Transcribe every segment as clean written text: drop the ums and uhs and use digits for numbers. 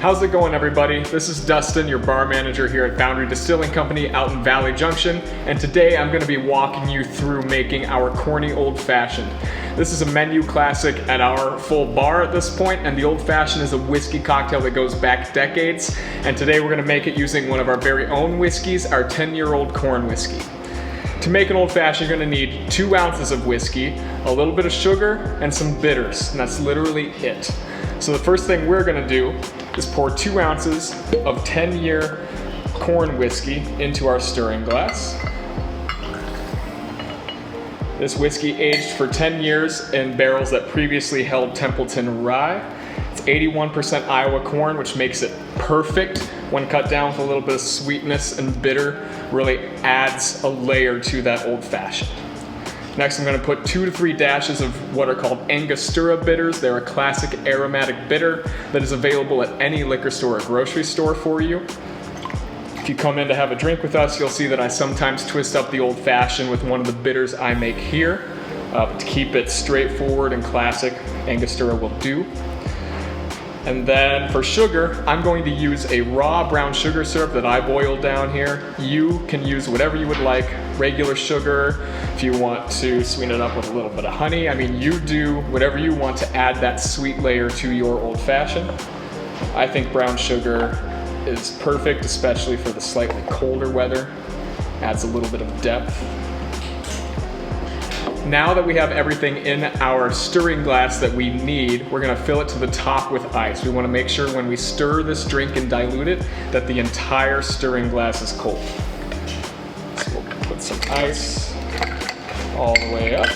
How's it going, everybody? This is Dustin, your bar manager here at Foundry Distilling Company out in Valley Junction, and today I'm going to be walking you through making our Corny Old Fashioned. This is a menu classic at our full bar at this point, and the Old Fashioned is a whiskey cocktail that goes back decades, and today we're going to make it using one of our very own whiskeys, our 10-year-old corn whiskey. To make an Old Fashioned, you're going to need 2 ounces of whiskey, a little bit of sugar, and some bitters, and that's literally it. So the first thing we're going to do is pour 2 ounces of 10-year corn whiskey into our stirring glass. This whiskey aged for 10 years in barrels that previously held Templeton rye. It's 81% Iowa corn, which makes it perfect when cut down with a little bit of sweetness and bitter. Really adds a layer to that Old Fashioned. Next, I'm going to put 2 to 3 dashes of what are called Angostura bitters. They're a classic aromatic bitter that is available at any liquor store or grocery store for you. If you come in to have a drink with us, you'll see that I sometimes twist up the Old Fashioned with one of the bitters I make here. To keep it straightforward and classic, Angostura will do. And then for sugar, I'm going to use a raw brown sugar syrup that I boiled down here. You can use whatever you would like, regular sugar, if you want to sweeten it up with a little bit of honey. I mean, you do whatever you want to add that sweet layer to your Old Fashioned. I think brown sugar is perfect, especially for the slightly colder weather. Adds a little bit of depth. Now that we have everything in our stirring glass that we need, we're going to fill it to the top with ice. We want to make sure when we stir this drink and dilute it that the entire stirring glass is cold. So we'll put some ice all the way up.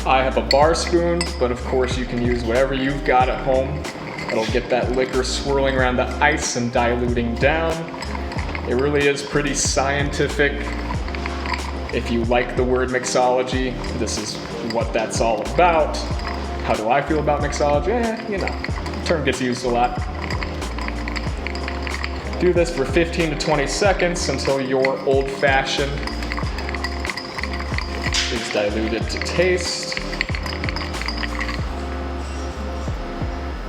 I have a bar spoon, but of course you can use whatever you've got at home. It'll get that liquor swirling around the ice and diluting down. It really is pretty scientific. If you like the word mixology, this is what that's all about. How do I feel about mixology? You know, the term gets used a lot. Do this for 15 to 20 seconds until your Old Fashioned is diluted to taste.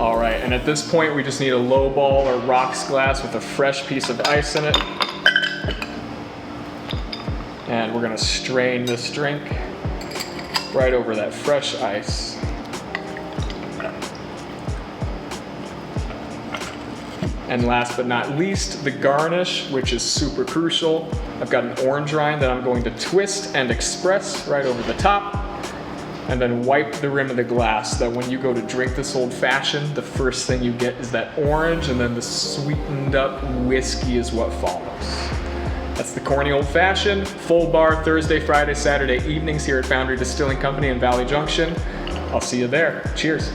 All right, and at this point we just need a low ball or rocks glass with a fresh piece of ice in it. And we're gonna strain this drink right over that fresh ice. And last but not least, the garnish, which is super crucial. I've got an orange rind that I'm going to twist and express right over the top, and then wipe the rim of the glass so that when you go to drink this Old Fashioned, the first thing you get is that orange, and then the sweetened up whiskey is what follows. That's the Corny Old Fashioned, full bar Thursday, Friday, Saturday evenings here at Foundry Distilling Company in Valley Junction. I'll see you there. Cheers.